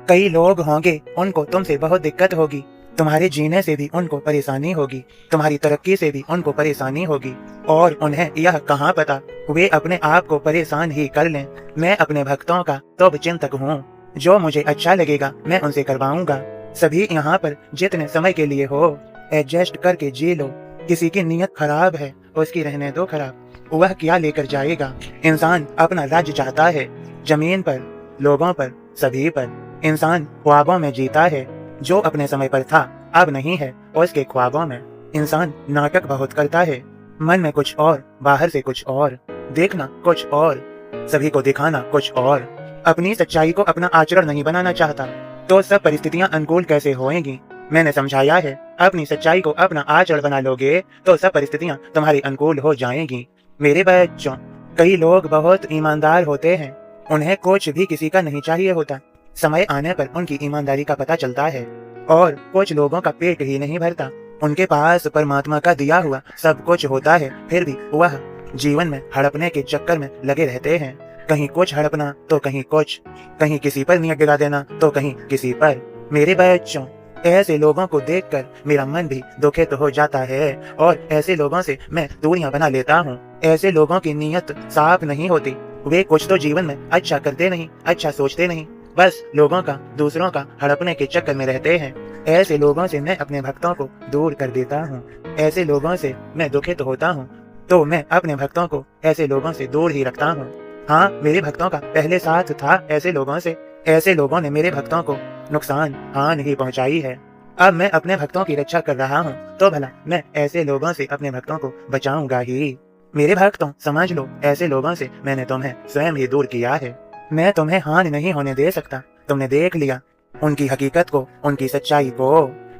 कई लोग होंगे, उनको तुमसे बहुत दिक्कत होगी। तुम्हारे जीने से भी उनको परेशानी होगी, तुम्हारी तरक्की से भी उनको परेशानी होगी, और उन्हें यह कहाँ पता वे अपने आप को परेशान ही कर लें। मैं अपने भक्तों का तो चिंतक हूँ, जो मुझे अच्छा लगेगा मैं उनसे करवाऊंगा। सभी यहाँ पर जितने समय के लिए हो, एडजस्ट करके जी लो। किसी की नीयत खराब है, उसकी रहने दो खराब, वह क्या लेकर जाएगा। इंसान अपना राज्य चाहता है, जमीन पर, लोगों पर, सभी पर। इंसान ख्वाबों में जीता है, जो अपने समय पर था अब नहीं है उसके ख्वाबों में। इंसान नाटक बहुत करता है, मन में कुछ और, बाहर से कुछ और, देखना कुछ और, सभी को दिखाना कुछ और। अपनी सच्चाई को अपना आचरण नहीं बनाना चाहता, तो सब परिस्थितियां अनुकूल कैसे होएंगी। मैंने समझाया है, अपनी सच्चाई को अपना आचरण बना लोगे तो सब परिस्थितियां तुम्हारी अनुकूल हो जाएंगी। मेरे बच्चों, कई लोग बहुत ईमानदार होते हैं, उन्हें कुछ भी किसी का नहीं चाहिए होता। समय आने पर उनकी ईमानदारी का पता चलता है। और कुछ लोगों का पेट ही नहीं भरता, उनके पास परमात्मा का दिया हुआ सब कुछ होता है, फिर भी वह जीवन में हड़पने के चक्कर में लगे रहते हैं। कहीं कुछ हड़पना तो कहीं कुछ, कहीं किसी पर नियत गिरा देना तो कहीं किसी पर। मेरे बच्चों, ऐसे लोगों को देखकर मेरा मन भी दुखित हो जाता है, और ऐसे लोगों से मैं दूरियां बना लेता हूँ। ऐसे लोगों की नीयत साफ नहीं होती, वे कुछ तो जीवन में अच्छा करते नहीं, अच्छा सोचते नहीं, बस लोगों का, दूसरों का हड़पने के चक्कर में रहते हैं। ऐसे लोगों से मैं अपने भक्तों को दूर कर देता हूँ। ऐसे लोगों से मैं दुखित होता हूँ, तो मैं अपने भक्तों को ऐसे लोगों से दूर ही रखता हूँ। हाँ, मेरे भक्तों का पहले साथ था ऐसे लोगों से। ऐसे लोगों ने मेरे भक्तों को नुकसान, हानि ही पहुंचाई है। अब मैं अपने भक्तों की रक्षा कर रहा हूँ, तो भला मैं ऐसे लोगों से अपने भक्तों को बचाऊंगा ही। मेरे भक्तों, समझ लो, ऐसे लोगों से मैंने तुम्हें स्वयं ही दूर किया है। मैं तुम्हें हानि नहीं होने दे सकता। तुमने देख लिया उनकी हकीकत को, उनकी सच्चाई को,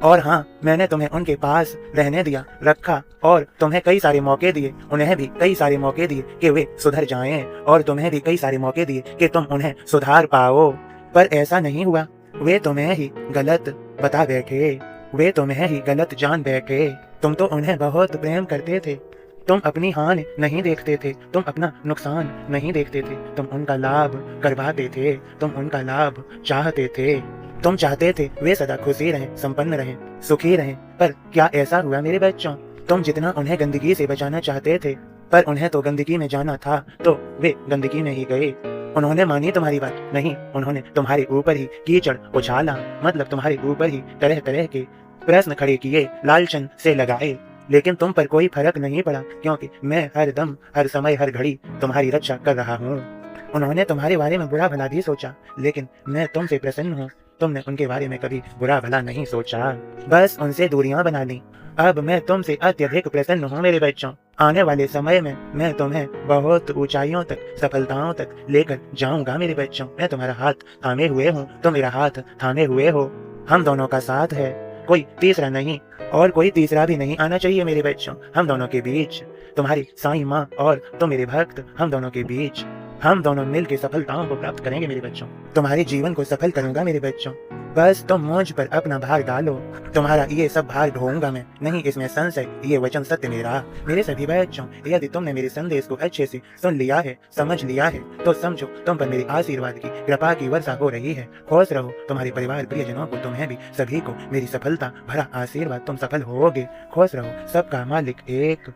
और हाँ, मैंने तुम्हें उनके पास रहने दिया, रखा, और तुम्हें कई सारे मौके दिए, उन्हें भी कई सारे मौके दिए कि वे सुधर जाएं, और तुम्हें भी कई सारे मौके दिए कि तुम उन्हें सुधार पाओ। पर ऐसा नहीं हुआ, वे तुम्हें ही गलत बता बैठे, वे तुम्हें ही गलत जान बैठे। तुम तो उन्हें बहुत प्रेम करते थे, तुम अपनी हानि नहीं देखते थे, तुम अपना नुकसान नहीं देखते थे, तुम उनका लाभ करवाते थे, तुम उनका लाभ चाहते थे। तुम चाहते थे वे सदा खुशी रहें, संपन्न रहें, सुखी रहें। पर क्या ऐसा हुआ मेरे बच्चों? तुम जितना उन्हें गंदगी से बचाना चाहते थे, पर उन्हें तो गंदगी में जाना था, तो वे गंदगी में ही गए। उन्होंने मानी तुम्हारी बात नहीं, उन्होंने तुम्हारे ऊपर ही कीचड़ उछाला, मतलब तुम्हारे ऊपर ही तरह तरह के प्रश्न खड़े किए, लालचन से लगाए। लेकिन तुम पर कोई फर्क नहीं पड़ा, क्योंकि मैं हर दम, हर समय, हर घड़ी तुम्हारी रक्षा कर रहा हूँ। उन्होंने तुम्हारे बारे में बुरा भला भी सोचा, लेकिन मैं तुमसे प्रसन्न हूँ। तुमने उनके बारे में कभी बुरा भला नहीं सोचा, बस उनसे दूरियां बना ली। अब मैं तुमसे अत्यधिक प्रसन्न हूँ मेरे बच्चों। आने वाले समय में मैं तुम्हें बहुत ऊंचाइयों तक, सफलताओं तक लेकर जाऊंगा मेरे बच्चों। मैं तुम्हारा हाथ थामे हुए हूँ, तुम मेरा हाथ थामे हुए हो। हम दोनों का साथ है, कोई तीसरा नहीं, और कोई तीसरा भी नहीं आना चाहिए मेरे बच्चों। हम दोनों के बीच, तुम्हारी साईं माँ और तुम मेरे भक्त, हम दोनों के बीच, हम दोनों मिलकर सफलताओं को प्राप्त करेंगे मेरे बच्चों। तुम्हारे जीवन को सफल करूंगा मेरे बच्चों, बस तुम मुझ पर अपना भार डालो। तुम्हारा ये सब भार ढोऊंगा मैं, नहीं इसमें संशय, ये वचन सत्य मेरा। मेरे सभी बच्चों, यदि तुमने मेरे संदेश को अच्छे से सुन लिया है, समझ लिया है, तो समझो तुम पर मेरे आशीर्वाद की, कृपा की वर्षा हो रही है। खुश रहो, तुम्हारे परिवार, प्रियजनों को, तुम्हें भी, सभी को मेरी सफलता भरा आशीर्वाद। तुम सफल होगे, खुश रहो। सबका मालिक एक।